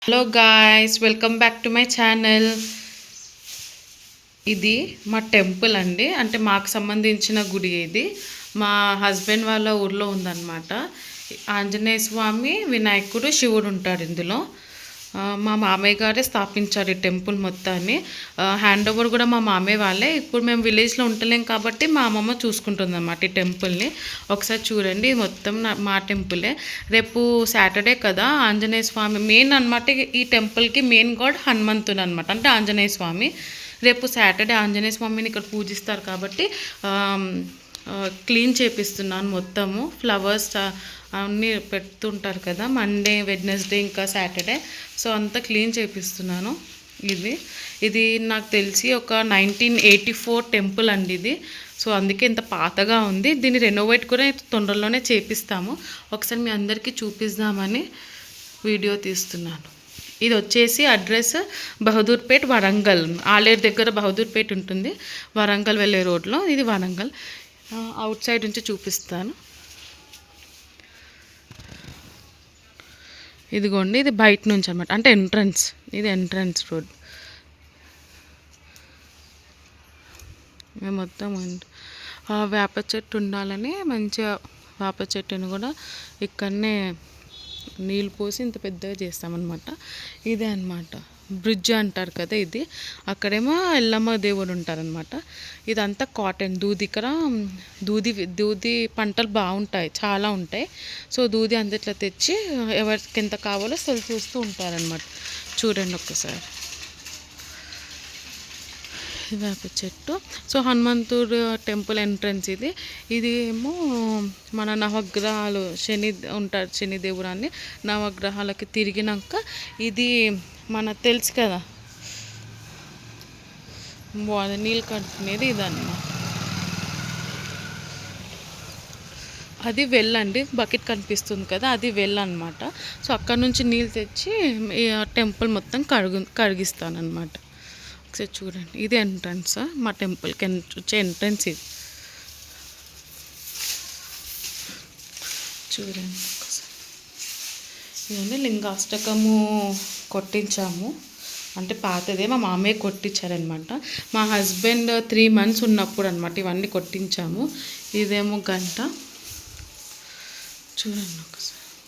Hello guys, welcome back to my channel. ఇది మా temple అండి. అంటే మాకు సంబంధించిన గుడి ఇది. మా హస్బెండ్ వాళ్ళ ఊర్లో ఉందన్నమాట. ఆంజనేయ స్వామి, వినాయకుడు, శివుడు ఉంటాడు ఇందులో. మా మామయ్య గారే స్థాపించారు ఈ టెంపుల్ మొత్తాన్ని. హ్యాండ్ ఓవర్ కూడా మా మామయ్య వాళ్ళే. ఇప్పుడు మేము విలేజ్లో ఉండలేం కాబట్టి మా అమ్మమ్మ చూసుకుంటుంది అన్నమాట ఈ టెంపుల్ని. ఒకసారి చూడండి, మొత్తం మా టెంపులే. రేపు సాటర్డే కదా, ఆంజనేయ స్వామి మెయిన్ అనమాట. ఈ టెంపుల్కి మెయిన్ గాడ్ హనుమంతుడు అనమాట, అంటే ఆంజనేయ స్వామి. రేపు సాటర్డే ఆంజనేయ స్వామిని ఇక్కడ పూజిస్తారు కాబట్టి క్లీన్ చేపిస్తున్నాను మొత్తము. ఫ్లవర్స్ అన్నీ పెడుతుంటారు కదా, మండే, వెడ్నెస్డే, ఇంకా సాటర్డే. సో అంతా క్లీన్ చేపిస్తున్నాను. ఇది నాకు తెలిసి ఒక 1984 టెంపుల్ అండి ఇది. సో అందుకే ఇంత పాతగా ఉంది. దీన్ని రెనోవేట్ కూడా తొందరలోనే చేపిస్తాము. ఒకసారి మీ అందరికీ చూపిద్దామని వీడియో తీస్తున్నాను. ఇది వచ్చేసి అడ్రస్ బహదూర్పేట్, వరంగల్. ఆలేరు దగ్గర బహదూర్పేట్ ఉంటుంది, వరంగల్ వెళ్ళే రోడ్లో. ఇది వరంగల్. అవుట్ సైడ్ నుంచి చూపిస్తాను. ఇదిగోండి, ఇది బయట నుంచి అనమాట, అంటే ఎంట్రన్స్. ఇది ఎంట్రన్స్ రోడ్. మొత్తం వేప చెట్టు ఉండాలని మంచిగా వేప చెట్టుని కూడా ఇక్కడనే నీళ్ళు పోసి ఇంత పెద్దగా చేస్తామన్నమాట. ఇదే అనమాట బ్రిడ్జ్ అంటారు కదా ఇది. అక్కడేమో ఎల్లమ్మ దేవుడు ఉంటారనమాట. ఇదంతా కాటన్ దూది. ఇక్కడ దూది పంటలు బాగుంటాయి, చాలా ఉంటాయి. సో దూది అంత ఇట్లా తెచ్చి ఎవరికి ఎంత కావాలో సెల్ చేస్తూ ఉంటారనమాట. చూడండి ఒక్కసారి, వేప చెట్టు. సో హనుమంతుడు టెంపుల్ ఎంట్రన్స్ ఇది. ఇది ఏమో మన నవగ్రహాలు, శని ఉంటారు, శనిదేవుడాన్ని నవగ్రహాలకి తిరిగినాక ఇది మన తెలుసు కదా, నీళ్ళు కట్టుకునేది ఇదన్నమాట. అది వెళ్ళండి, బకెట్ కనిపిస్తుంది కదా, అది వెళ్ళనమాట. సో అక్కడ నుంచి నీళ్ళు తెచ్చి టెంపుల్ మొత్తం కడిగిస్తానమాట. ఒకసారి చూడండి, ఇది ఎంట్రన్స్ మా టెంపుల్కి వచ్చే ఎంట్రన్స్ ఇది. చూడండి ఒకసారి. ఇవన్నీ లింగాష్టకము కొట్టించాము, అంటే పాతదే మా మామయ్య కొట్టించారనమాట. మా హస్బెండ్ 3 months ఉన్నప్పుడు అనమాట ఇవన్నీ కొట్టించాము. ఇదేమో గంట. చూడండి ఒకసారి.